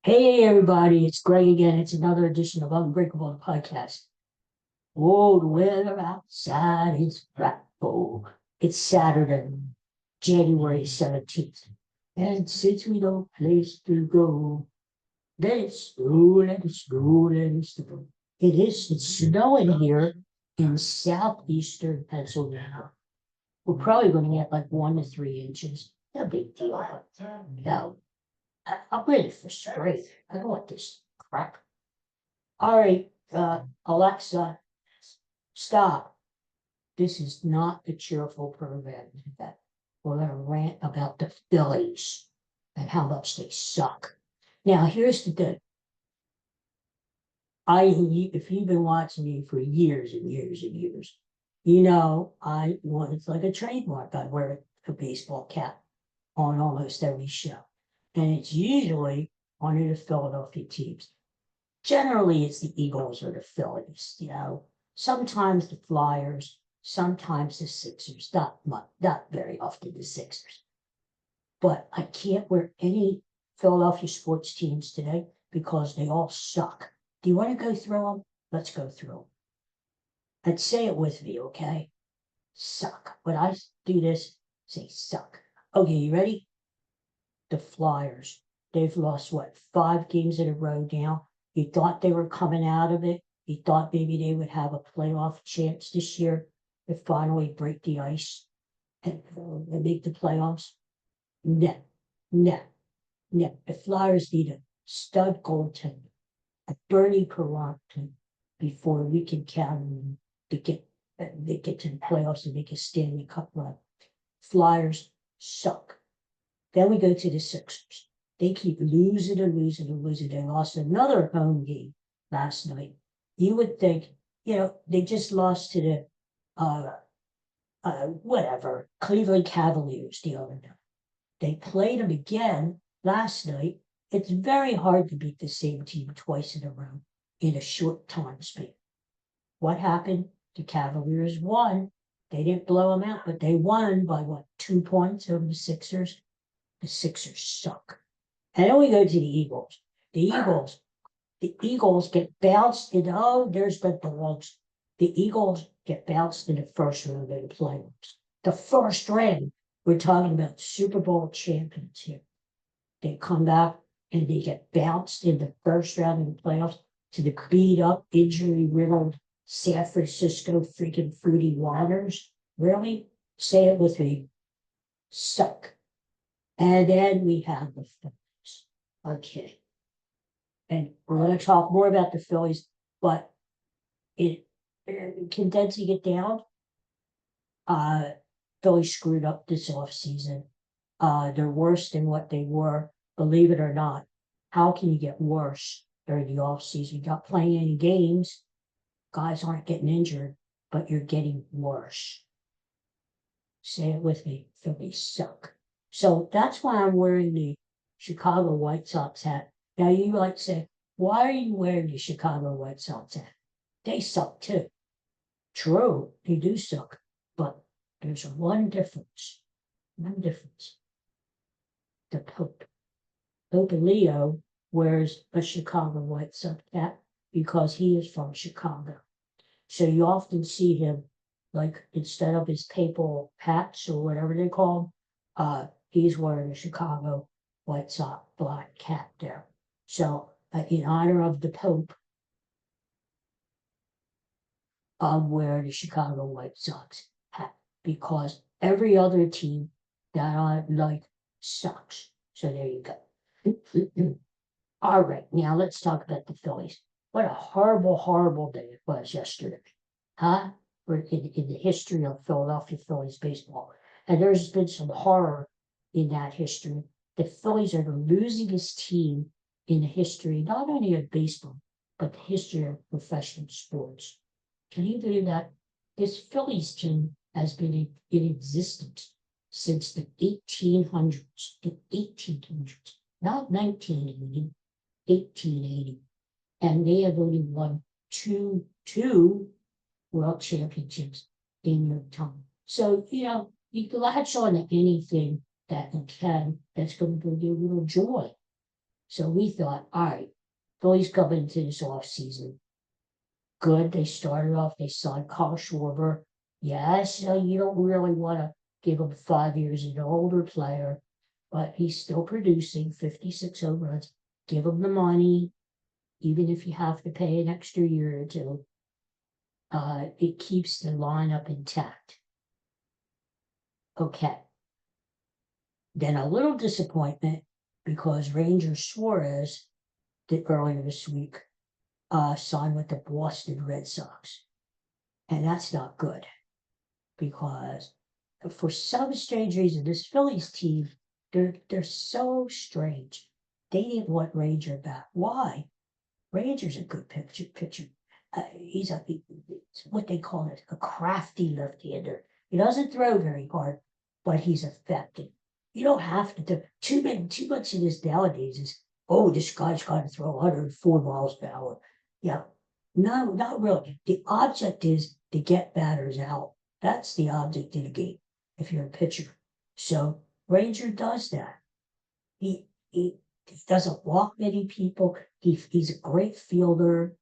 Hey everybody, it's Greg again. It's another edition of Unbreakable the podcast. Oh, the weather outside is frightful. It's Saturday, January 17th. And since we don't place to go, let it snow, let it snow, let it snow. It's snowing here in southeastern Pennsylvania. We're probably going to get like 1 to 3 inches. No big deal. No, I'm ready for spring. I don't want this crap. All right, Alexa, stop. This is not the cheerful program that we're going to rant about the Phillies and how much they suck. Now, here's the thing. If you've been watching me for years and years and years, it's like a trademark. I wear a baseball cap on almost every show. And it's usually one of the Philadelphia teams. Generally, it's the Eagles or the Phillies. Sometimes the Flyers, sometimes the Sixers, not very often the Sixers. But I can't wear any Philadelphia sports teams today because they all suck. Do you want to go through them? Let's go through them. And say it with me, okay? Suck. When I do this, say suck. Okay, you ready? The Flyers. They've lost, 5 games in a row now? You thought they were coming out of it. You thought maybe they would have a playoff chance this year to finally break the ice and make the playoffs. No, no, no. The Flyers need a stud goaltender, a Bernie Carlton, before we can count on them to they get to the playoffs and make a Stanley Cup run. Flyers suck. Then we go to the Sixers. They keep losing and losing and losing. They lost another home game last night. You would think, they just lost to the Cleveland Cavaliers the other night. They played them again last night. It's very hard to beat the same team twice in a row in a short time span. What happened? The Cavaliers won. They didn't blow them out, but they won by 2 points over the Sixers. The Sixers suck. And then we go to the Eagles. The Eagles get bounced there's the dogs. The Eagles get bounced in the first round of the playoffs. The first round, we're talking about Super Bowl champions here. They come back and they get bounced in the first round of the playoffs to the beat up, injury riddled San Francisco freaking Fruity Waters. Really? Say it with me. Suck. And then we have the Phillies. Okay. And we're going to talk more about the Phillies, but condensing it down, Phillies screwed up this offseason. They're worse than what they were, believe it or not. How can you get worse during the offseason? You're not playing any games. Guys aren't getting injured, but you're getting worse. Say it with me. Phillies suck. So that's why I'm wearing the Chicago White Sox hat. Now you might say, why are you wearing the Chicago White Sox hat? They suck too. True, they do suck. But there's one difference. One difference. The Pope. Pope Leo wears a Chicago White Sox hat because he is from Chicago. So you often see him, like, instead of his papal hats or whatever they call them, he's wearing a Chicago White Sox black hat there. So in honor of the Pope, I'm wearing the Chicago White Sox hat because every other team that I like sucks. So there you go. All right, now let's talk about the Phillies. What a horrible, horrible day it was yesterday. Huh? We're in the history of Philadelphia Phillies baseball. And there's been some horror in that history. The Phillies are the losingest team in the history, not only of baseball, but the history of professional sports. Can you believe that? This Phillies team has been in existence since the 1800s, not 1980, 1880. And they have only won two world championships in their time. So, you can latch on to anything that you can that's going to bring you a little joy. So we thought, all right, Phillies coming into this offseason. Good. They started off, they signed Carl Schwarber. Yes, you don't really want to give him 5 years as an older player, but he's still producing 56 home runs. Give him the money, even if you have to pay an extra year or two. It keeps the lineup intact. Okay. Then a little disappointment because Ranger Suarez did earlier this week signed with the Boston Red Sox. And that's not good because for some strange reason, this Phillies team, they're so strange. They didn't want Ranger back. Why? Ranger's a good pitcher. He's what they call it, a crafty left-hander. He doesn't throw very hard, but he's effective. You don't have to do too much of this nowadays is, oh, this guy's got to throw 104 miles per hour. Yeah. No, not really. The object is to get batters out. That's the object of the game if you're a pitcher. So Ranger does that. He doesn't walk many people. He's a great fielder.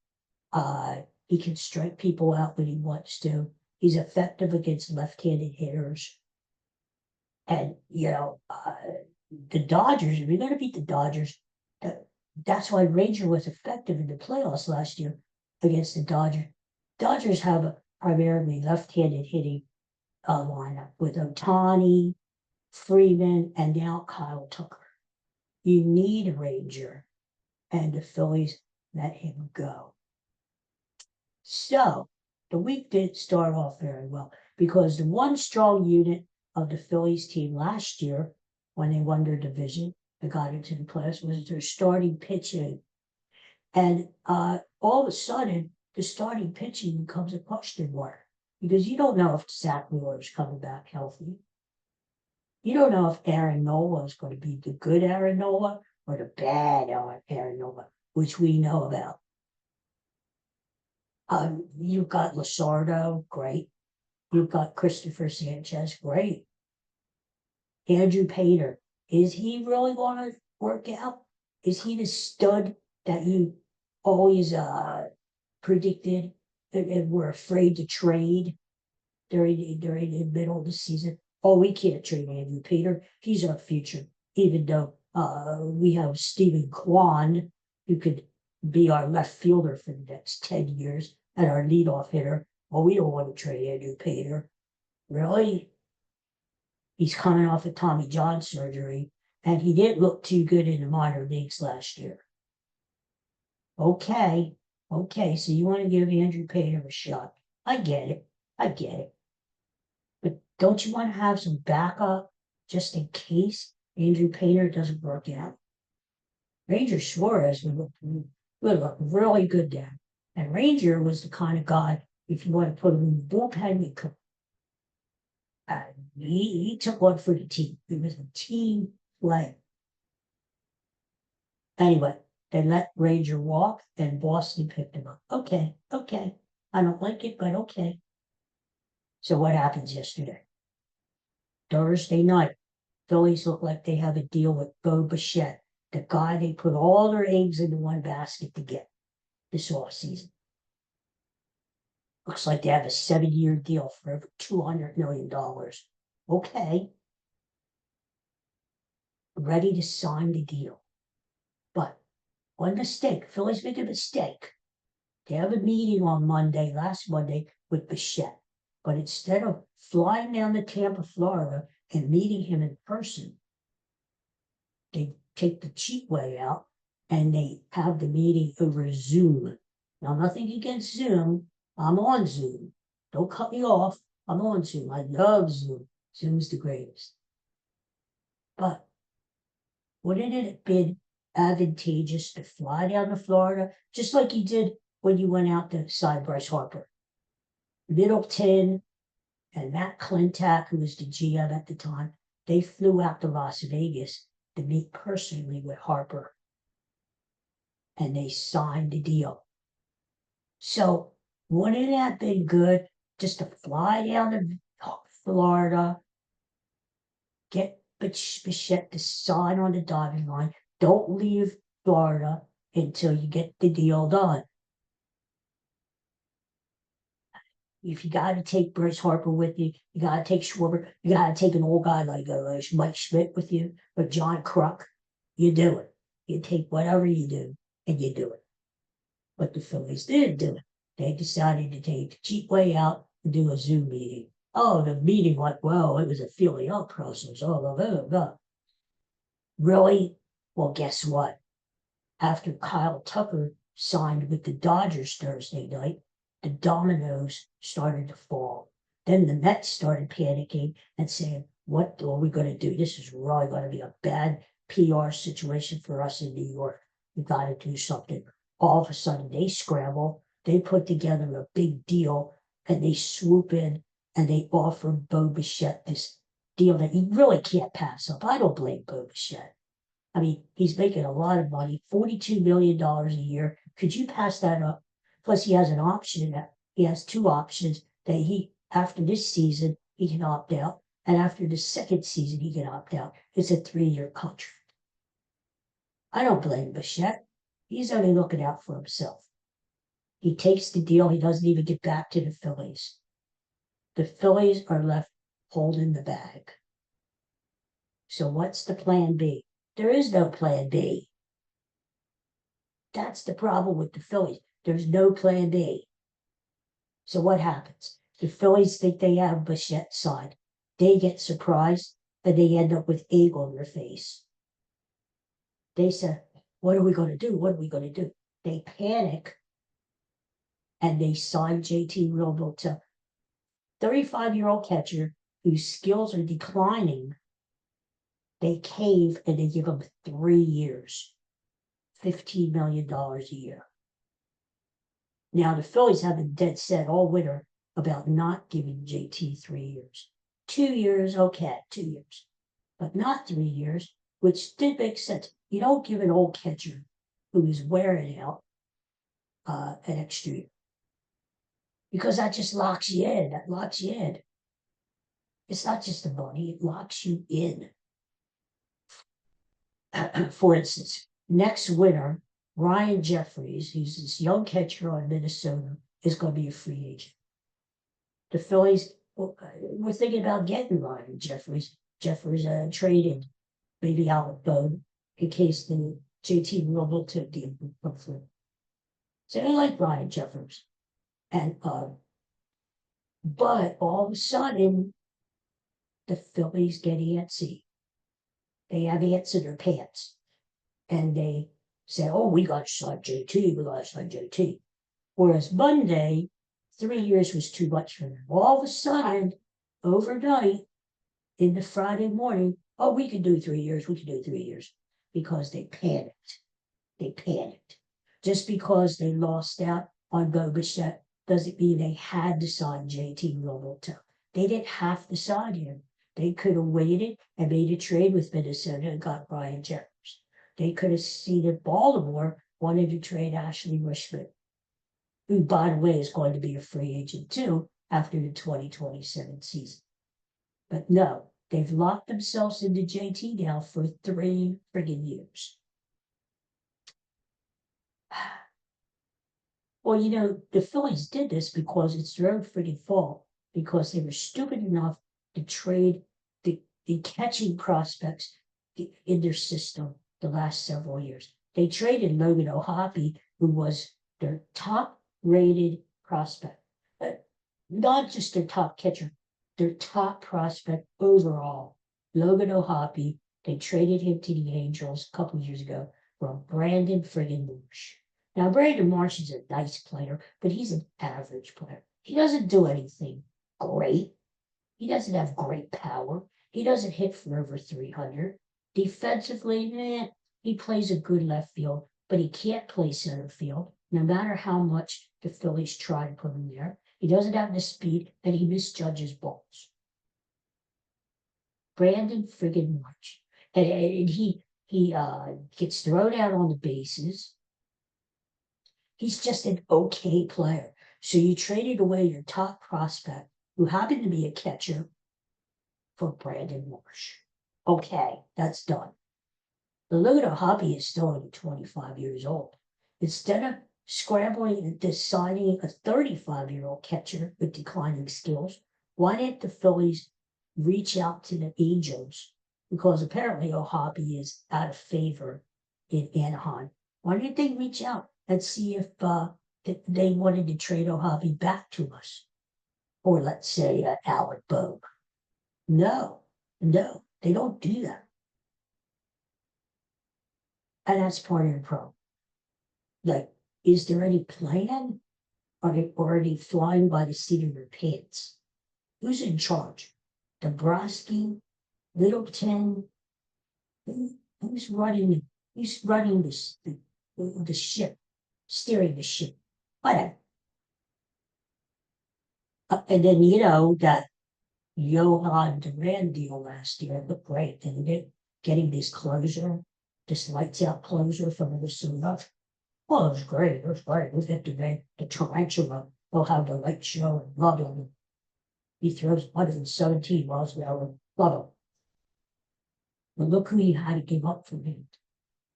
He can strike people out when he wants to. He's effective against left-handed hitters. And, the Dodgers, if you're going to beat the Dodgers, that's why Ranger was effective in the playoffs last year against the Dodgers. Dodgers have a primarily left-handed hitting lineup with Ohtani, Freeman, and now Kyle Tucker. You need a Ranger, and the Phillies let him go. So the week didn't start off very well because the one strong unit of the Phillies team last year, when they won their division and got into the playoffs, was their starting pitching. And all of a sudden, the starting pitching becomes a question mark because you don't know if Zach Wheeler is coming back healthy. You don't know if Aaron Nola is going to be the good Aaron Nola or the bad Aaron Nola, which we know about. You've got Lasardo, great. You've got Christopher Sanchez, great. Andrew Painter, is he really going to work out? Is he the stud that you always predicted and were afraid to trade during the middle of the season? Oh, we can't trade Andrew Painter. He's our future, even though we have Stephen Kwan, who could be our left fielder for the next 10 years and our leadoff hitter. Well, we don't want to trade Andrew Painter. Really? He's coming off of Tommy John surgery, and he didn't look too good in the minor leagues last year. Okay, so you want to give Andrew Painter a shot. I get it. But don't you want to have some backup just in case Andrew Painter doesn't work out? Ranger Suarez would look really good there. And Ranger was the kind of guy, if you want to put him in the bullpen, you could. He took one for the team. It was a team play. Anyway, they let Ranger walk, and Boston picked him up. Okay. I don't like it, but okay. So what happens yesterday? Thursday night, Phillies look like they have a deal with Bo Bichette, the guy they put all their eggs into one basket to get this offseason. Looks like they have a 7-year deal for over $200 million. Okay. Ready to sign the deal. But one mistake. Phillies made a mistake. They have a meeting on last Monday, with Bichette. But instead of flying down to Tampa, Florida, and meeting him in person, they take the cheap way out and they have the meeting over Zoom. Now, nothing against Zoom. I'm on Zoom. Don't cut me off. I'm on Zoom. I love Zoom. Zoom's the greatest. But wouldn't it have been advantageous to fly down to Florida, just like you did when you went out to sign Bryce Harper? Middleton and Matt Klentak, who was the GM at the time, they flew out to Las Vegas to meet personally with Harper. And they signed the deal. So wouldn't it have been good just to fly down to Florida, get Bichette to sign on the dotted line? Don't leave Florida until you get the deal done. If you got to take Bryce Harper with you, you got to take Schwarber, you got to take an old guy like Mike Schmidt with you, or John Kruk, you do it. You take whatever you do, and you do it. But the Phillies didn't do it. They decided to take the cheap way out and do a Zoom meeting. Oh, the meeting went well. It was a feeling out process. Oh, blah, blah, blah. Really? Well, guess what? After Kyle Tucker signed with the Dodgers Thursday night, the dominoes started to fall. Then the Mets started panicking and saying, what are we going to do? This is really going to be a bad PR situation for us in New York. We got to do something. All of a sudden, they scramble. They put together a big deal, and they swoop in, and they offer Bo Bichette this deal that he really can't pass up. I don't blame Bo Bichette. I mean, he's making a lot of money, $42 million a year. Could you pass that up? Plus, he has an option. He has two options that after this season, he can opt out. And after the second season, he can opt out. It's a 3-year contract. I don't blame Bichette. He's only looking out for himself. He takes the deal. He doesn't even get back to the Phillies. The Phillies are left holding the bag. So what's the plan B? There is no plan B. That's the problem with the Phillies. There's no plan B. So what happens? The Phillies think they have Bichette's side. They get surprised, and they end up with egg on their face. They said, what are we going to do? What are we going to do? They panic, and they sign JT Realmuto, 35-year-old catcher whose skills are declining. They cave, and they give him 3 years. $15 million a year. Now, the Phillies have been dead set all winter about not giving JT 3 years. 2 years, okay, 2 years. But not 3 years, which did make sense. You don't give an old catcher who is wearing out an extra year. Because that just locks you in. That locks you in. It's not just the money, it locks you in. For instance, next winter, Ryan Jeffries, who's this young catcher on Minnesota, is going to be a free agent. The Phillies were thinking about getting Ryan Jeffries. Jeffries traded maybe Alec Bohm in case the JT Realmuto deal would come through. So they like Ryan Jeffries. And but all of a sudden, the Phillies get antsy. They have ants in their pants. And they say, oh, we got to sign JT, we got to sign JT. Whereas Monday, 3 years was too much for them. All of a sudden, overnight, in the Friday morning, oh, we can do 3 years, we can do 3 years. Because they panicked. They panicked. Just because they lost out on Bo Bichette doesn't mean they had to sign JT Realmuto. They didn't have to sign him. They could have waited and made a trade with Minnesota and got Ryan Jeffries. They could have seen that Baltimore wanted to trade Ashley Rishman, who, by the way, is going to be a free agent too after the 2027 season. But no, they've locked themselves into JT now for 3 friggin' years. Well, you know, the Phillies did this because it's their own friggin' fault, because they were stupid enough to trade the catching prospects in their system the last several years. They traded Logan O'Hoppe, who was their top-rated prospect. Not just their top catcher, their top prospect overall. Logan O'Hoppe, they traded him to the Angels a couple years ago from Brandon friggin' Marsh. Now, Brandon Marsh is a nice player, but he's an average player. He doesn't do anything great. He doesn't have great power. He doesn't hit for over 300. Defensively, he plays a good left field, but he can't play center field, no matter how much the Phillies try to put him there. He doesn't have the speed, and he misjudges balls. Brandon friggin' March. And he gets thrown out on the bases. He's just an okay player. So you traded away your top prospect, who happened to be a catcher, for Brandon Marsh. Okay, that's done. But look at Hobby is still only 25 years old. Instead of scrambling and deciding a 35-year-old catcher with declining skills, why didn't the Phillies reach out to the Angels? Because apparently Hobby is out of favor in Anaheim. Why didn't they reach out and see if they wanted to trade Hobby back to us? Or let's say Alec Bogue. No, they don't do that. And that's part of the problem. Like, is there any plan? Are they already flying by the seat of their pants? Who's in charge? Dombrowski, Littleton? Who's running the ship, steering the ship? Whatever. And then that Johan Duran deal last year looked great, didn't it? Getting this lights out closer from Minnesota. Well, it was great. It was great. We get the tarantula. They'll have the light show and love him. He throws 117 miles an hour. Love him. But look who you had to give up for him.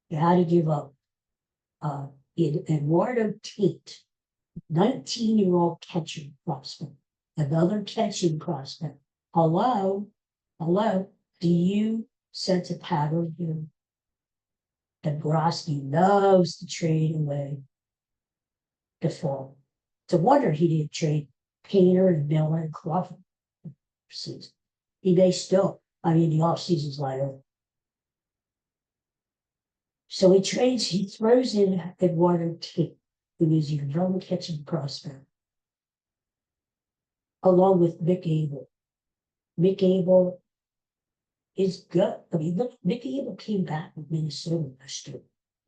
You had to give up Eduardo Tate, 19-year-old catching prospect. Another catching prospect. Hello. Do you sense a pattern here? Dombrowski loves to trade away the fall. It's a wonder he didn't trade Painter and Miller and Crawford. He may still. The off season's later. So he throws in Eduardo Tate, who is your young catching prospect, along with Mick Abel. Mick Abel is good. Look, Mick Abel came back with Minnesota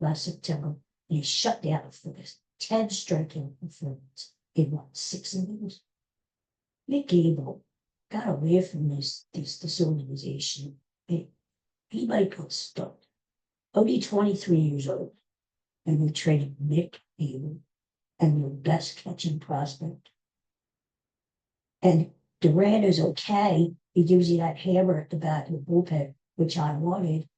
last September, and he shut down the Phillies. 10 strikeout performance in 6 innings. Mick Abel got away from this organization. He might get stuck. Only 23 years old, and we traded Mick Abel and your best catching prospect. And Duran is okay. He gives you that hammer at the back of the bullpen, which I wanted.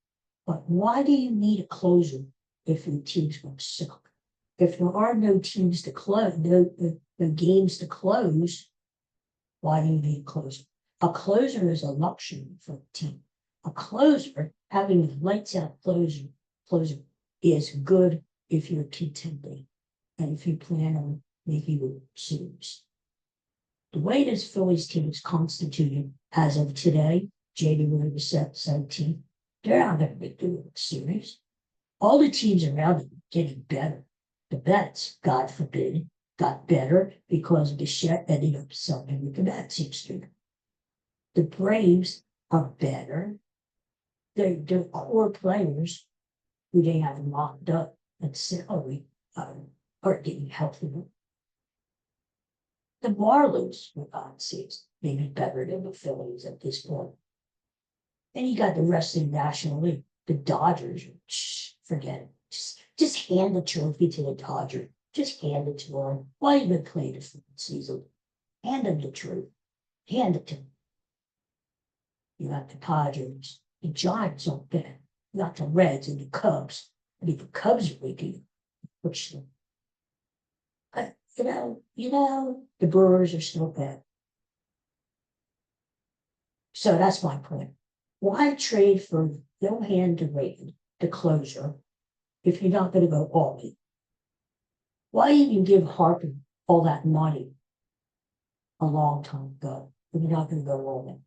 But why do you need a closer if your team's going to suck? If there are no teams to close, no games to close, why do you need a closer? A closer is a luxury for a team. A closer, having a lights out closer is good if you're contending and if you plan on making a series. The way this Phillies team is constituted as of today, January 17th, they're not going to be doing a series. All the teams around them are getting better. The Mets, God forbid, got better because Bichette ended up selling with the Mets yesterday. The Braves are better. Their core players who they have locked up and salary are getting healthier. The Marlins, for God's sakes, may be better than the Phillies at this point. Then you got the rest of the National League. The Dodgers, forget it. Just hand the trophy to the Dodgers. Just hand it to them. Why even play the season? Hand them the trophy. Hand it to them. You got the Padres. The Giants aren't bad. You got the Reds and the Cubs. The Cubs are making push them. But, the Brewers are still bad. So that's my point. Why trade for Johan Duran, the closer, if you're not going to go all in? Why even give Harper all that money a long time ago if you're not going to go all in?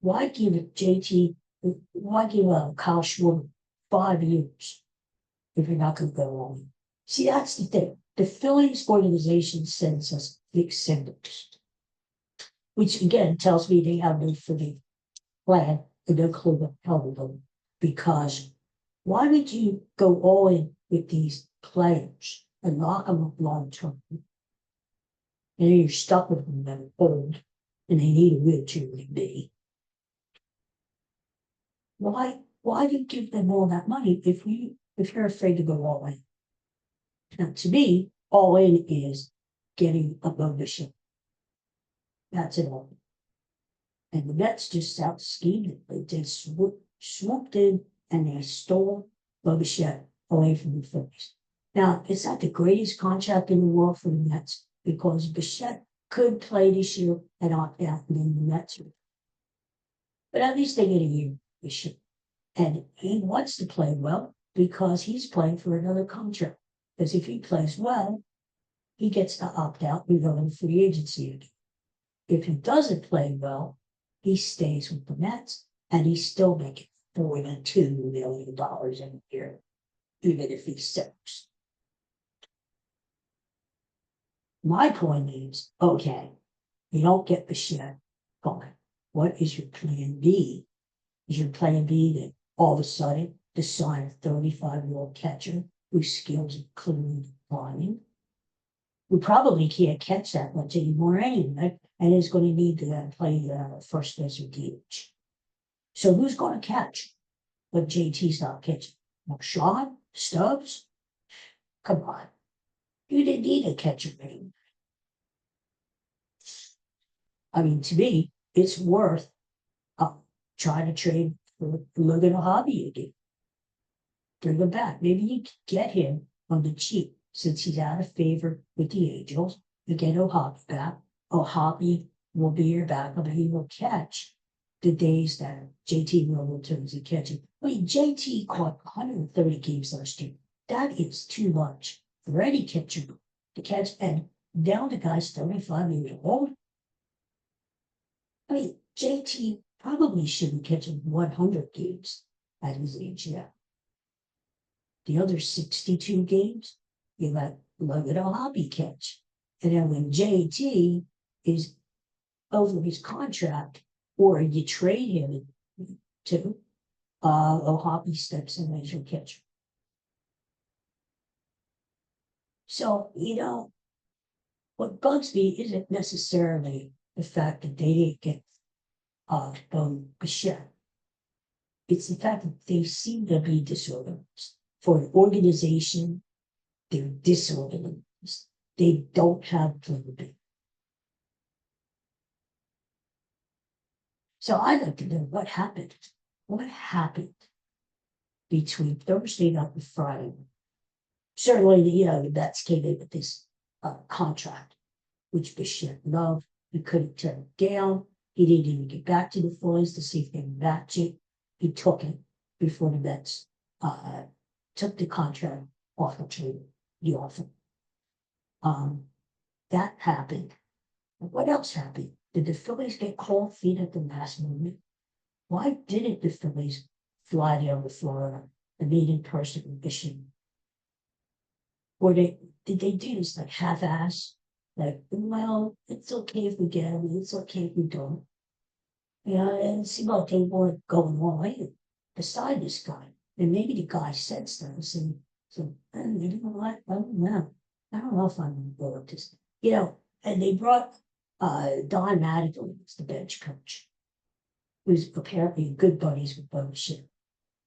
Why give Kyle Schwarber 5 years if you're not going to go all in? See, that's the thing. The Phillies organization sends us big senders, which again tells me they have no Philly plan and no clue what the hell they're doing. Because why would you go all in with these players and lock them up long term? And then you're stuck with them that are old and they need a wheelchair like me. Why do you give them all that money if you're afraid to go all in? Now, to me, all in is getting above the ship. That's it all. And the Mets just out schemed it. They swooped in and they stole Bo Bichette away from the Phillies. Now, it's not the greatest contract in the world for the Mets because Bichette could play this year and opt out, and then the Mets would. But at least they get a year this year. And he wants to play well because he's playing for another contract. Because if he plays well, he gets to opt out and go into free agency again. If he doesn't play well, he stays with the Mets and he's still making $42 million a year, even if he sucks. My point is, okay, you don't get Bichette, fine. What is your plan B? Is your plan B that all of a sudden to sign a 35-year-old catcher whose skills are clearly declining? We probably can't catch that much anymore anyway, and is going to need to play first base or DH. So who's going to catch what JT's not catching? Sean? Stubbs? Come on. You didn't need a catcher anymore. I mean, to me, it's worth trying to trade for Logan Hobby again. Bring him back. Maybe you could get him on the cheap since he's out of favor with the Angels. You get O'Hoppe back. O'Hoppe will be your backup and he will catch the days that JT will return to catching. I mean, JT caught 130 games last year. That is too much for any catcher to catch. And now the guy's 35 years old. I mean, JT probably shouldn't catch 100 games at his age yet. The other 62 games, you let Logan O'Hoppe catch. And then when JT is over his contract, or you trade him to O'Hoppe steps in as your catcher. So, what bugs me isn't necessarily the fact that they didn't get Bichette. It's the fact that they seem to be disorganized. For an organization, they're disorganized. They don't have plan B. So I'd like to know what happened. What happened between Thursday night and Friday? Certainly, the Mets came in with this contract, which Bichette loved. He couldn't turn it down. He didn't even get back to the Phillies to see if they would match it. He took it before the Mets took the contract off the offer. That happened. What else happened? Did the Phillies get cold feet at the last moment? Why didn't the Phillies fly down to Florida and meet in person with Bichette? Or did they do this like half-ass? Like, well, it's okay if we get him, it's okay if we don't. And it seemed like they weren't going all in beside this guy. And maybe the guy said stuff and so, you know what? I don't know. I don't know if I'm going to go with this. And they brought Don Mattingly as the bench coach, who's apparently good buddies with Bo Bichette.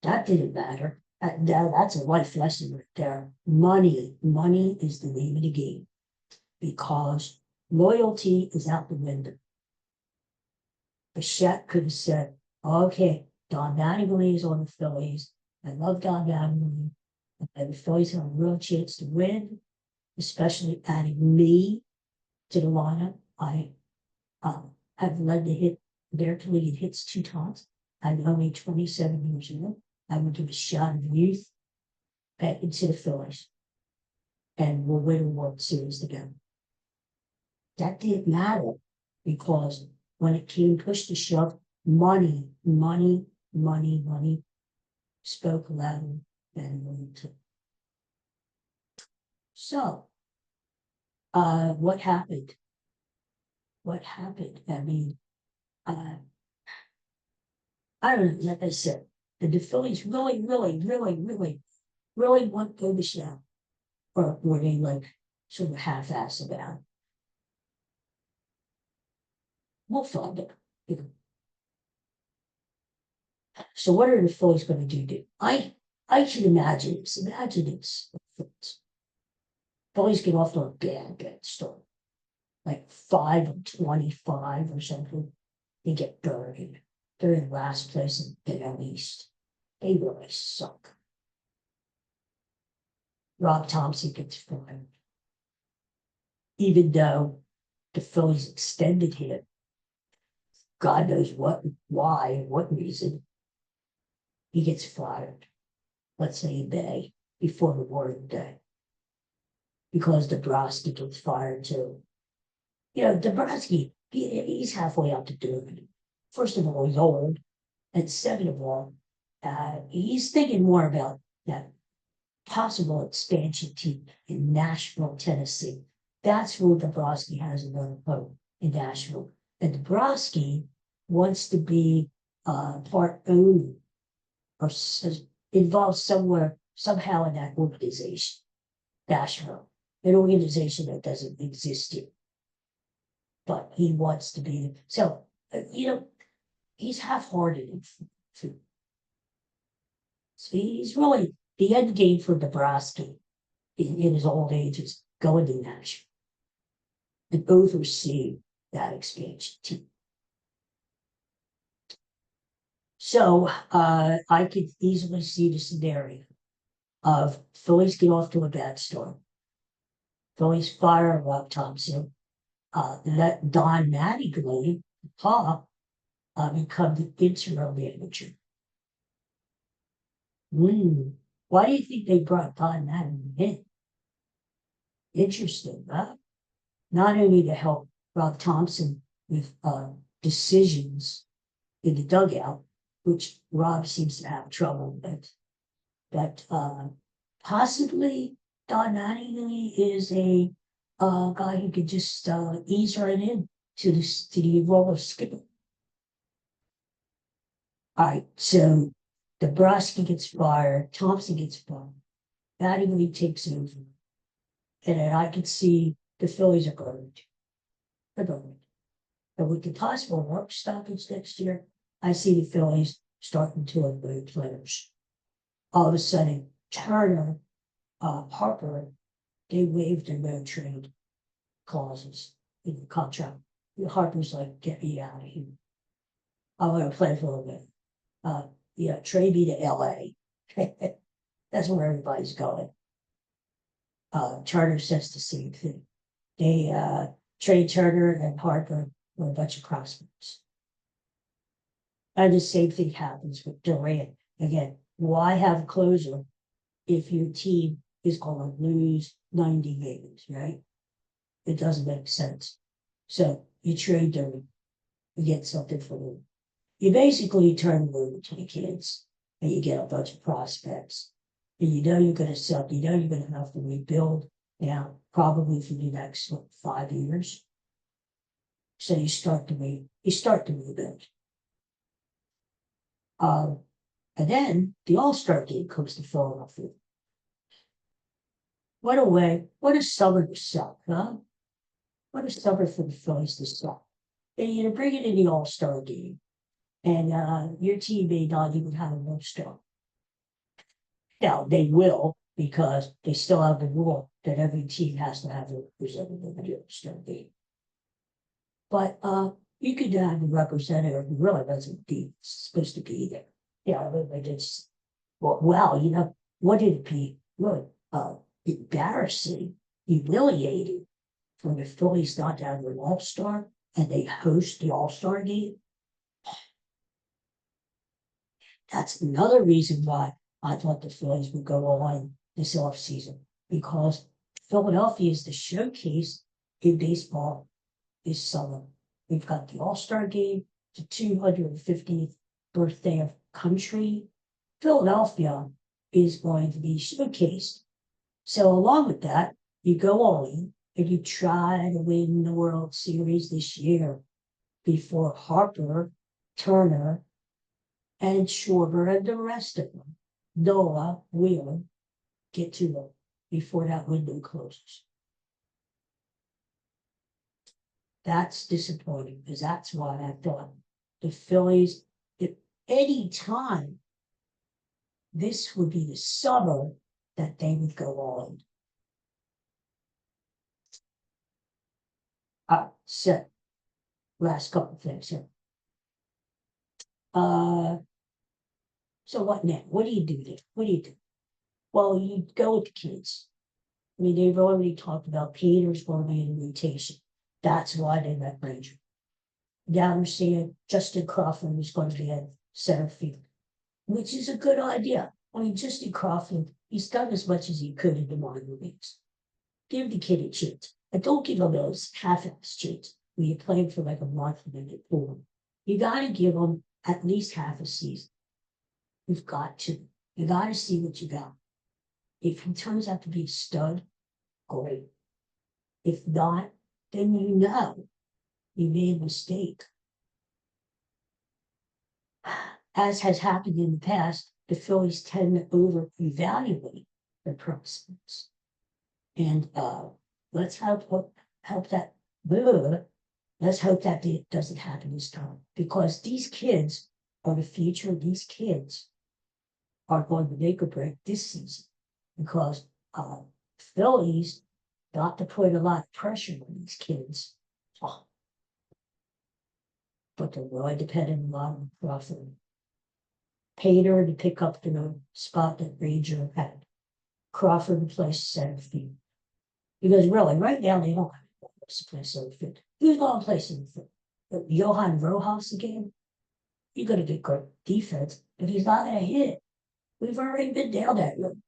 That didn't matter. That's a life lesson right there. Money is the name of the game because loyalty is out the window. Bichette could have said, okay, Don Mattingly is on the Phillies. I love Don Mattingly. And the Phillies have a real chance to win, especially adding me to the lineup. I have led the American League hits 2 times. I'm only 27 years old. I would give a shot of youth back into the Phillies. And we'll win a World Series together. That didn't matter because when it came push to shove, money spoke louder than loyalty. So, what happened? What happened? I mean, I don't know, like I said, did the Phillies really want Bo Bichette? Or were they like sort of half-ass about it? We'll find it. So what are the Phillies going to do? I can imagine this. Imagine this. Phillies get off to a bad start. Like 5-25 or something. They get buried. They're in last place in the NL East. They really suck. Rob Thompson gets fired. Even though the Phillies extended him, God knows what, why, what reason, he gets fired. Let's say in May, before Memorial Day. Because Dabrowski gets fired too. Dabrowski, he's halfway out the door. First of all, he's old. And second of all, he's thinking more about that possible expansion team in Nashville, Tennessee. That's where Dabrowski has another home in Nashville. And Dabrowski wants to be part owner or involved somehow in that organization, Nashville, an organization that doesn't exist yet. But he wants to be. So, he's half-hearted in food. So he's really the end game for Dabrowski in his old age is going to Nashville and oversee that expansion team. So I could easily see the scenario of Phillies get off to a bad start. Phillies fire Rob Thompson, let Don Mattingly, become the interim manager. Why do you think they brought Don Mattingly in? Interesting, huh? Not only to help Rob Thompson with decisions in the dugout, which Rob seems to have trouble with, but possibly Don Mattingly is a guy who could just ease right in to the role of skipper. All right, so Dabrowski gets fired, Thompson gets fired, Mattingly takes over, and then I could see the Phillies are going to. But with the possible work stoppage next year, I see the Phillies starting to unload players. All of a sudden, Turner, Harper, they waived their no trade clauses in the contract. Harper's like, get me out of here. I want to play for a little bit. Trade me to LA. That's where everybody's going. Turner says the same thing. They trade Turner and Harper for a bunch of prospects. And the same thing happens with Durant. Again, why have a closer if your team is going to lose 90 games, right? It doesn't make sense. So you trade Durant, you get something for him. You basically turn them over to the kids and you get a bunch of prospects. And you're going to sell, you're going to have to rebuild now, probably for the next 5 years. So you start to rebuild. And then the All-Star game comes to Philadelphia. What a summer to suck, huh? What a summer for the Phillies to suck. And you bring it in the All-Star game, and your team may not even have an All-Star. Now, they will, because they still have the rule that every team has to have a representative in the All-Star game. But you could have a representative who really wasn't supposed to be there. Just, wow, what did it be? Really embarrassing, humiliating for the Phillies not to have an All-Star and they host the All-Star game. That's another reason why I thought the Phillies would go on this offseason, because Philadelphia is the showcase in baseball this summer. We've got the All-Star game, the 250th birthday of country. Philadelphia is going to be showcased. So along with that, you go on and you try to win the World Series this year before Harper, Turner, and Schwarber and the rest of them, Noah, Wheeler, get to them before that window closes. That's disappointing, because that's why I thought the Phillies, if any time, this would be the summer that they would go on. So, last couple of things here. So what now? What do you do there? What do you do? Well, you go with the kids. I mean, they've already talked about Peter's going to be in rotation. That's why they let Ranger. Now they're saying Justin Crawford is going to be at center field, which is a good idea. I mean, Justin Crawford, he's done as much as he could in the minor leagues. Give the kid a chance. And don't give him those half-ass chance when you're playing for like a month and then get pulled. You got to give him at least half a season. You've got to. You got to see what you got. If he turns out to be a stud, great. If not, then you know you made a mistake. As has happened in the past, the Phillies tend to over-evaluate their prospects. And let's hope that let's hope that it doesn't happen this time, because these kids are the future. These kids are going to make or break this season, because Phillies got to put a lot of pressure on these kids. Oh. But they're really dependent a lot on Crawford. Pater to pick up the spot that Ranger had. Crawford to play center field. Because really, right now, they don't have anyone to play center field. Who's going to play center field? Johan Rojas again? You're going to get good defense, but he's not going to hit. We've already been down that road.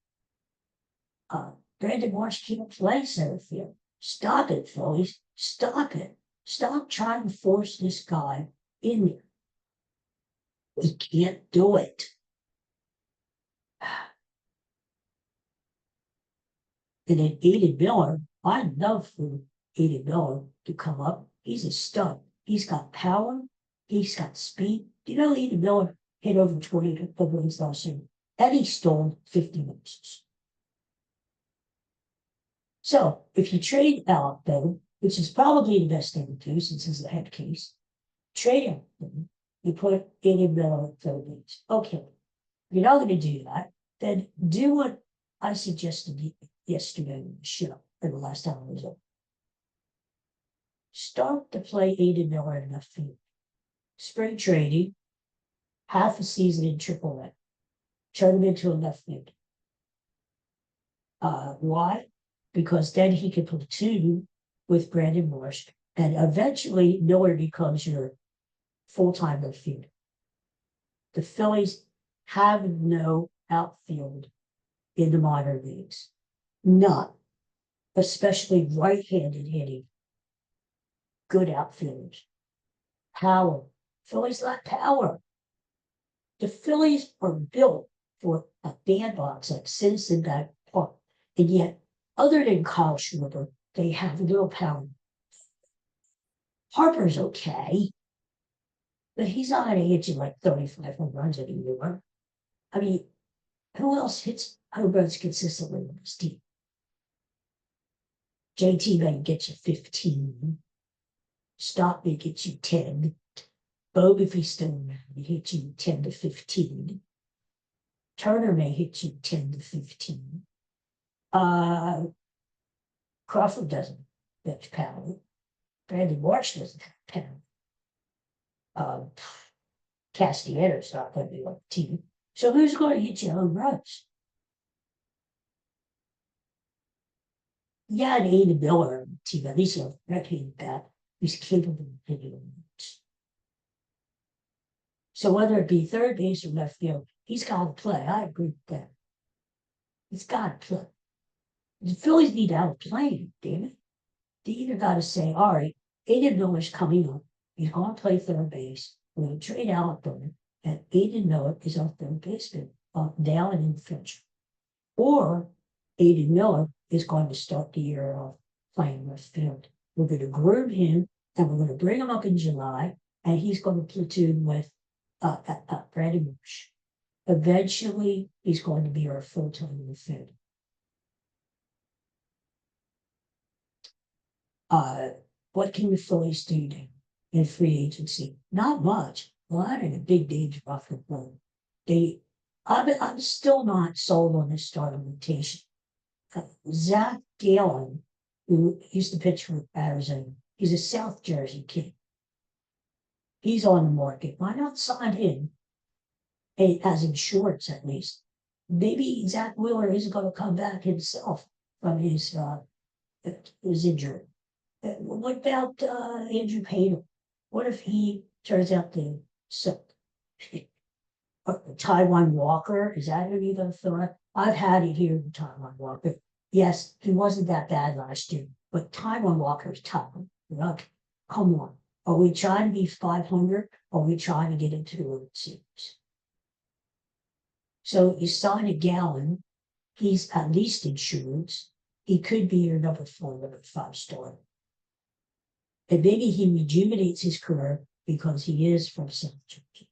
Brandon Marsh can't play center field. Stop it, Phillies. Stop it. Stop trying to force this guy in there. We can't do it. And then Aiden Miller, I'd love for Aiden Miller to come up. He's a stud. He's got power. He's got speed. You know, Aiden Miller hit over 20 home runs last year, and he stole 50 bases. So if you trade Alec Bohm, which is probably the best thing to do since it's the head case, trade Alec Bohm, you put Aiden Miller at third base. Okay. If you're not going to do that, then do what I suggested yesterday in the show, or the last time I was on. Start to play Aiden Miller in left field. Spring training, half a season in AAA. Turn him into a left field. Why? Because then he can platoon with Brandon Marsh, and eventually Miller becomes your full-time left field. The Phillies have no outfield in the minor leagues. None. Especially right-handed hitting. Good outfielders. Power. Phillies lack power. The Phillies are built for a bandbox at Citizen Bank Park. And yet, other than Kyle Schwarber, they have little power. Harper's okay, but he's not going to hit you like 35 home runs anymore. I mean, who else hits home runs consistently on this team? JT may get you 15. Stock may get you 10. Bob, if he's still around, may hit you 10 to 15. Turner may hit you 10 to 15. Crawford doesn't have power. Brandon Marsh doesn't have power. Castellanos not going to be on the team. So who's going to hit you home runs? Yeah, and Aiden Miller on the team, at least he'll replicate that. He's capable of hitting home runs. So whether it be third base or left field, he's got to play. I agree with that. He's got to play. The Phillies need to outplay him, damn it. They either got to say, all right, Aiden Miller's coming up. He's going to play third base. We're going to trade Alec Bohm, and Aiden Miller is our third baseman, down and in the future. Or Aiden Miller is going to start the year off playing left field. We're going to groom him, and we're going to bring him up in July, and he's going to platoon with Brandon Marsh. Eventually, he's going to be our full-time left field. What can the Phillies do now in free agency? Not much. A lot of the big names are off the board. I'm still not sold on this starting rotation. Zach Gallen, who used to pitch for Arizona, he's a South Jersey kid. He's on the market. Why not sign him as in shorts at least. Maybe Zach Wheeler isn't going to come back himself from his injury. What about Andrew Payton? What if he turns out to suck? Taiwan Walker, is that who you're going to fill out? I've had it here with Taiwan Walker. Yes, he wasn't that bad last year, but Taiwan Walker is tough. Come on. Are we trying to be 500? Or are we trying to get into the World Series? So you sign a Gallon. He's at least insured. He could be your number 4, number 5 star. And maybe he rejuvenates his career because he is from South Jersey.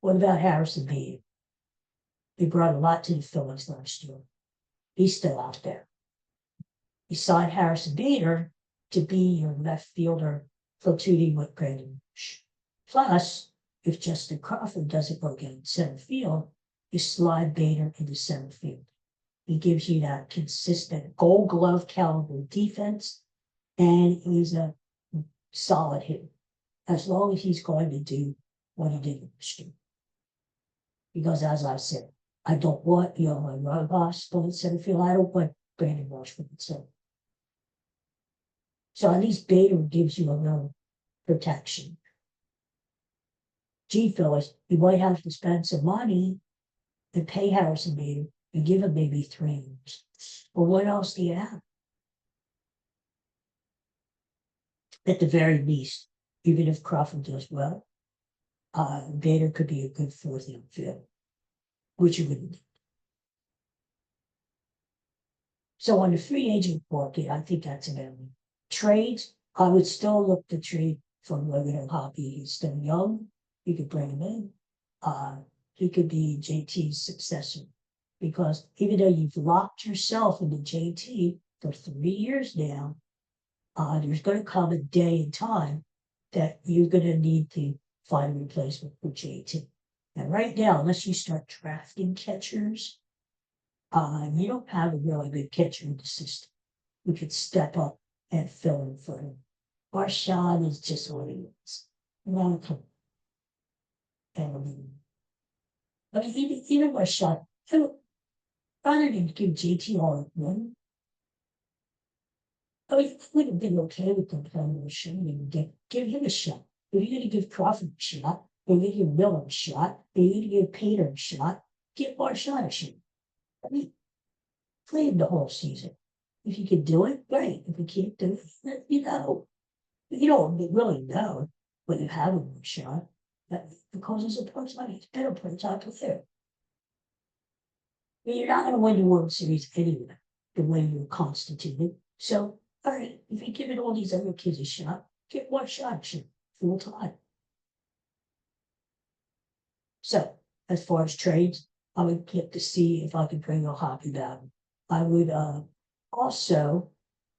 What about Harrison Bader? He brought a lot to the Phillies last year. He's still out there. You signed Harrison Bader to be your left fielder platooning with Brandon Bush. Plus, if Justin Crawford doesn't work out in center field, you slide Bader into center field. He gives you that consistent Gold Glove caliber defense, and he's a solid hitter as long as he's going to do what he did last year. Because as I said, I don't want my Rojas playing center field. I don't want Brandon Bush for center. So at least Bader gives you a little protection. Gee, Phillies, you might have to spend some money and pay Harrison Bader and give him maybe 3 years. But what else do you have? At the very least, even if Crawford does well, Bader could be a good 4th outfield, which you wouldn't need. So on the free agent market, I think that's available. Trades, I would still look to trade from Logan O'Hoppe. He's still young. You could bring him in. He could be JT's successor. Because even though you've locked yourself into JT for 3 years now, there's going to come a day and time that you're going to need to find a replacement for JT. And right now, unless you start drafting catchers, you don't have a really good catcher in the system who could step up and fill in for him. Marchand is just what he is. And I mean, even Marchand, rather than give JT all the money, I mean, I would have been okay with them playing Marchand and give him a shot. If you're going to give Crawford a shot, if you're going to give Miller a shot, if you're going to give Pater a shot, give Marchand a shot. I mean, play him the whole season. If you can do it, great. If you can't do it, you don't really know when you have a shot. Because it's a person, it's better players out there. I mean, you're not going to win the World Series anyway, the way you're constituted. So, all right, if you're giving all these other kids a shot, get one shot full time. So, as far as trades, I would look to see if I could bring O'Hoppe back. I would also,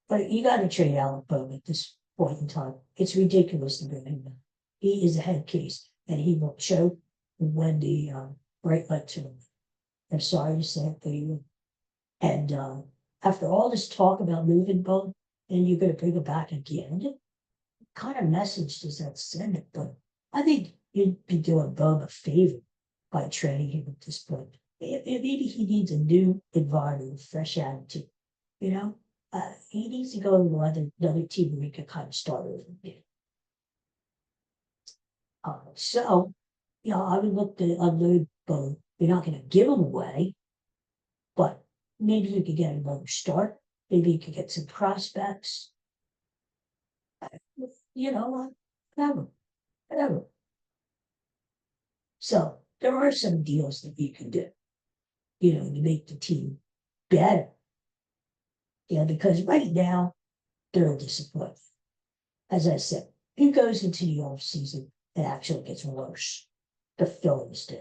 but you got to trade Alec Bohm at this point in time. It's ridiculous to bring him back. He is a head case, and he will choke when the right leg to him. I'm sorry to say it, but he will. And after all this talk about moving Bohm, and you're going to bring him back again, what kind of message does that send? But I think you'd be doing Bohm a favor by trading him at this point. Maybe he needs a new environment, a fresh attitude. He needs to go to another team where he can kind of start over again. So, I would look to unload Bohm. You're not going to give him away, but maybe you could get another start. Maybe you could get some prospects. Whatever. So there are some deals that you can do, to make the team better. Because right now they're a disappointment. As I said, it goes into the off season, it actually gets worse. The Phillies do.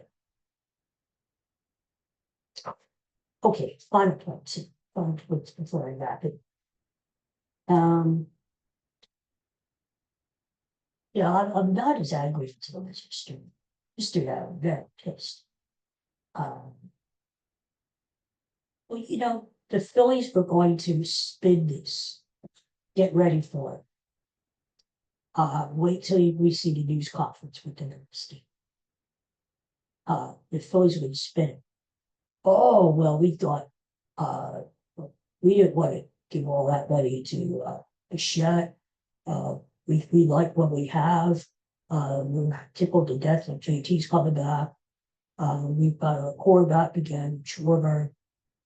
Okay, final points before I wrap it. I'm not as angry as the yesterday. Yesterday, I'm very pissed. The Phillies are going to spin this. Get ready for it. Wait till we see the news conference with the next team. the Phillies would spin it. Oh, well, we thought, uh, we didn't want to give all that money to, a shot. We like what we have. We're tickled to death that JT's coming back. We've got a quarterback again, Schwarber,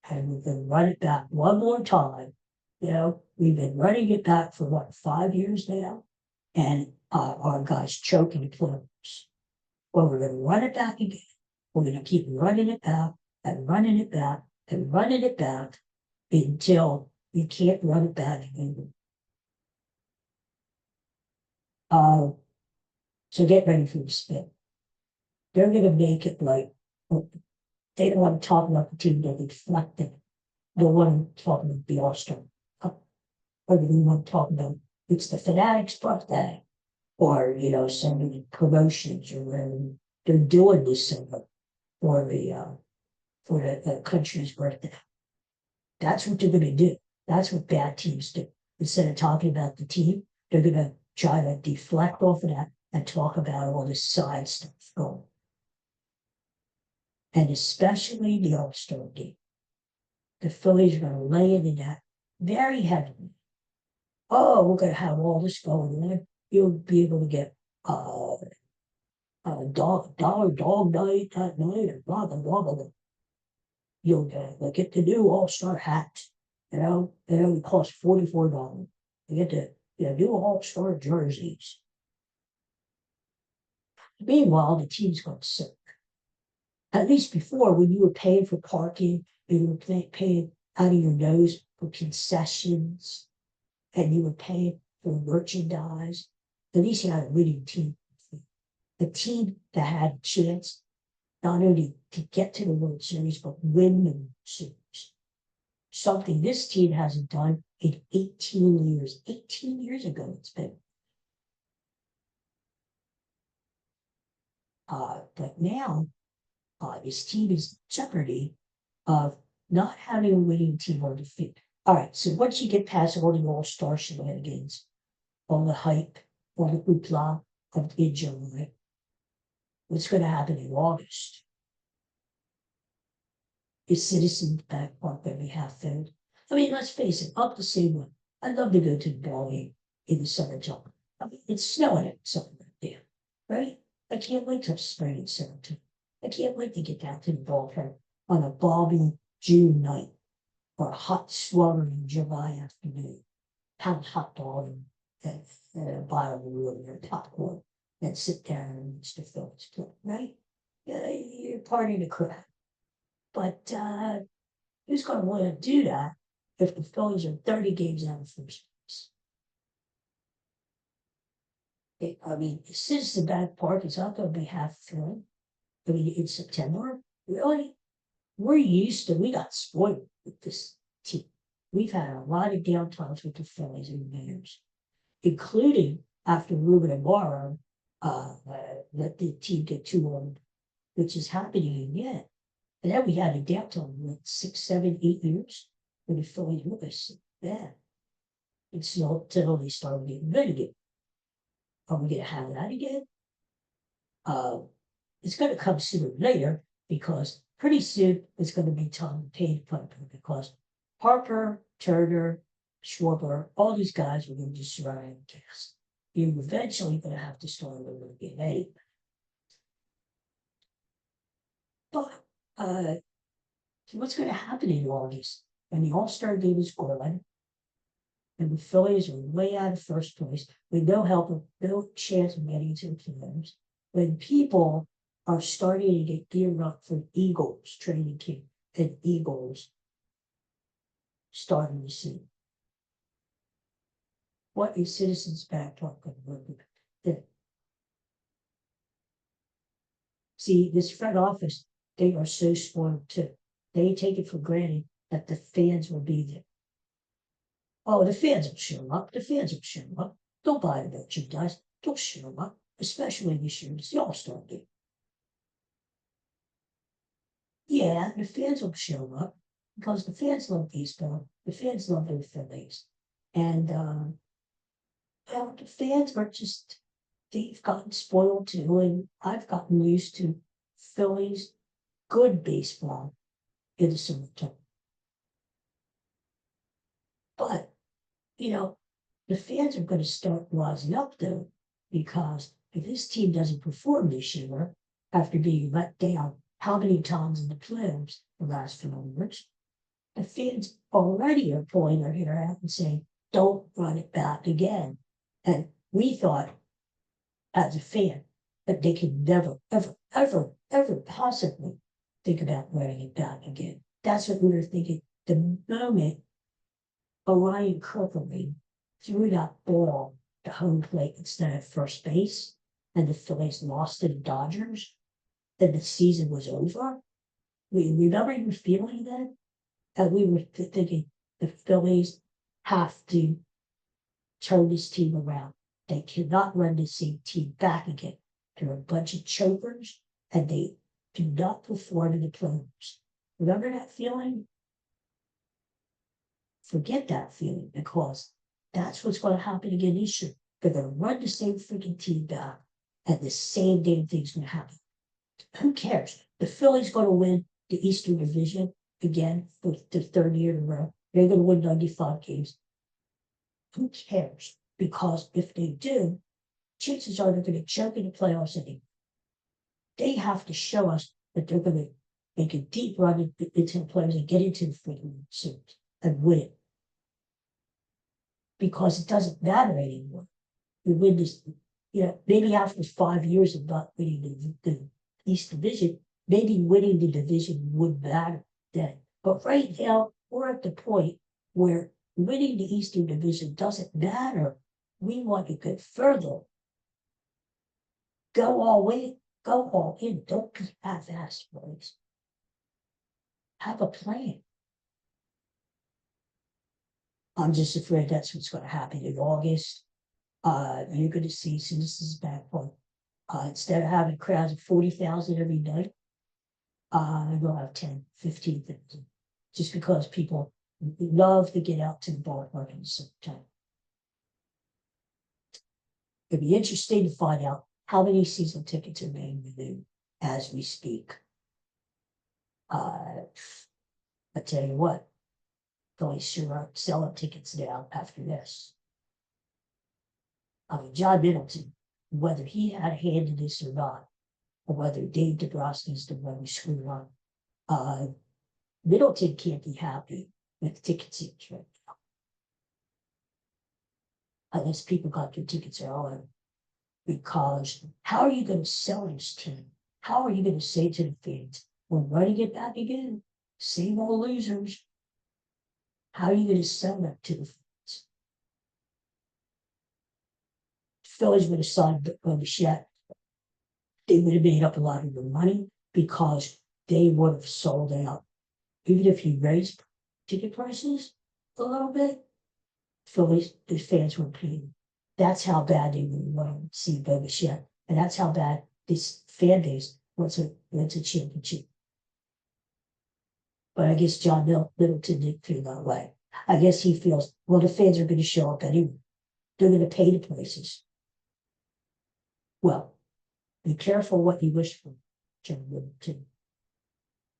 and we've been running it back one more time. We've been running it back for what, 5 years now? And our guy's choking the players. Well, we're going to run it back again. We're going to keep running it back and running it back and running it back until we can't run it back anymore. So get ready for the spin. They're going to make it like, they don't want to talk about the team that deflected. They want to talk about the All-Star Cup. Or they want to talk about it's the Fanatics' birthday. Or, some of the promotions or whatever they're doing this summer for the country's birthday. That's what they're going to do. That's what bad teams do. Instead of talking about the team, they're going to try to deflect off of that and talk about all this side stuff going. And especially the All-Star game. The Phillies are going to lay into that very heavily. Oh, we're going to have all this going on. You'll be able to get a dog night that night, and blah, blah, blah, blah. You'll get the new All-Star hat. They only cost $44. You get the new All-Star jerseys. Meanwhile, the team's going to suck. At least before, when you were paying for parking, you were paying out of your nose for concessions, and you were paying for merchandise. At least you had a winning team. A team that had a chance not only to get to the World Series, but win the World Series. Something this team hasn't done in 18 years. 18 years ago, it's been. But now, this team is in jeopardy of not having a winning team on the field. All right, so once you get past all the All-Star shenanigans, all the hype, all the hoopla of July, what's going to happen in August? Is Citizens Bank Park going to be half filled? I mean, let's face it, up the same way. I'd love to go to the ball game in the summertime. I mean, it's snowing at something right there, right? I can't wait till spring in summertime. I can't wait to get down to the ballpark on a balmy June night or a hot, sweltering July afternoon. Pound hot dog and a bottle of water or popcorn and sit down and watch the Phillies play, right? You're part of the crowd. But who's going to want to do that if the Phillies are 30 games out of first place? I mean, Citizen Bank Park is not going to be half filled. I mean, in September, really? We got spoiled with this team. We've had a lot of downtimes with the Phillies and the Mariners, including after Ruben and Morrow let the team get too old, which is happening again. And then we had a downtime like 6, 7, 8 years when the Phillies were so bad. Until they started getting good again. Are we going to have that again? It's going to come sooner or later because pretty soon it's going to be time to pay the piper because Harper, Turner, Schwarber, all these guys are going to just run out of gas. You're eventually going to have to start over again anyway. But so what's going to happen in August when the All-Star game is gone and the Phillies are way out of first place with no chance of getting to the playoffs, when people are starting to get geared up for Eagles training camp and Eagles starting to see? What is Citizens Bank Park going to work with? See, this front office, they are so spoiled too. They take it for granted that the fans will be there. Oh, the fans will show up. The fans will show up. They'll buy the merchandise. They'll show up, especially this year. It's the All-Star game. Yeah, the fans will show up because the fans love baseball. The fans love their Phillies. And well, the fans are just, they've gotten spoiled too. And I've gotten used to Phillies good baseball in the summertime. But, the fans are going to start rising up though, because if this team doesn't perform this year after being let down how many times in the playoffs the last few years, the fans already are pulling their hair out and saying, don't run it back again. And we thought, as a fan, that they could never, ever, ever, ever possibly think about running it back again. That's what we were thinking the moment Orion Kirkland threw that ball to home plate instead of first base, and the Phillies lost to the Dodgers, then the season was over. We remember you feeling that? And we were thinking the Phillies have to turn this team around. They cannot run the same team back again. They're a bunch of chokers, and they do not perform in the playoffs. Remember that feeling? Forget that feeling, because that's what's going to happen again this year. They're going to run the same freaking team back, and the same damn thing's going to happen. Who cares? The Phillies going to win the Eastern Division again for the third year in a row. They're going to win 95 games. Who cares? Because if they do, chances are they're going to choke in the playoffs anyway. They have to show us that they're going to make a deep run into the playoffs and get into the freaking series and win it. Because it doesn't matter anymore. We win this, maybe after 5 years of not winning the East Division, maybe winning the division would matter then. But right now, we're at the point where winning the Eastern Division doesn't matter. We want to get further. Go all in. Go all in. Don't be half-assed, boys. Have a plan. I'm just afraid that's what's going to happen in August. You're going to see citizens back on. Instead of having crowds of 40,000 every night, we'll have 10, 15,000. Just because people love to get out to the ballpark in the summertime. It'd be interesting to find out how many season tickets are being renewed as we speak. I tell you what, they sure are selling tickets now after this. John Middleton, whether he had a hand in this or not, or whether Dave DeBrusque is the one who screwed on, Middleton can't be happy with ticket sales right now. Unless people got their tickets early. Because how are you going to sell this team? How are you going to say to the fans, we're running it back again? Same old losers. How are you going to sell that to the fans? The Phillies would have signed Bichette. They would have made up a lot of the money because they would have sold out. Even if you raised ticket prices a little bit, Phillies, the fans were paying. That's how bad they would want to see Bichette. And that's how bad this fan base wants a championship. But I guess John Middleton didn't feel that way. I guess he feels, well, the fans are going to show up anyway. They're going to pay the prices. Well, be careful what you wish for, John Middleton.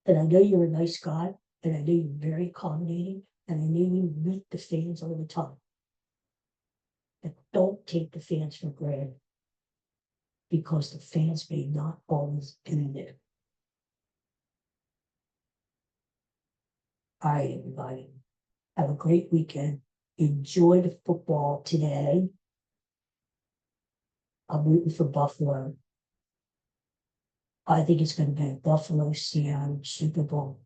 And I know you're a nice guy, and I know you're very accommodating, and I know you meet the fans all the time. But don't take the fans for granted, because the fans may not always be there. All right, everybody. Have a great weekend. Enjoy the football today. I'm rooting for Buffalo. I think it's going to be a Buffalo Seattle Super Bowl.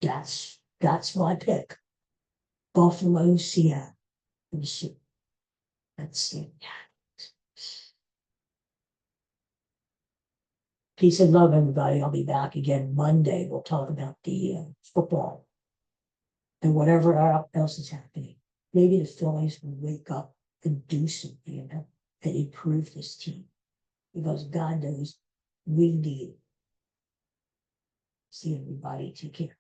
That's my pick. Buffalo Seattle. Let's see. Peace and love, everybody. I'll be back again Monday. We'll talk about the football and whatever else is happening. Maybe the Phillies will wake up and do something, and improve this team. Because God knows we need it. See everybody. Take care.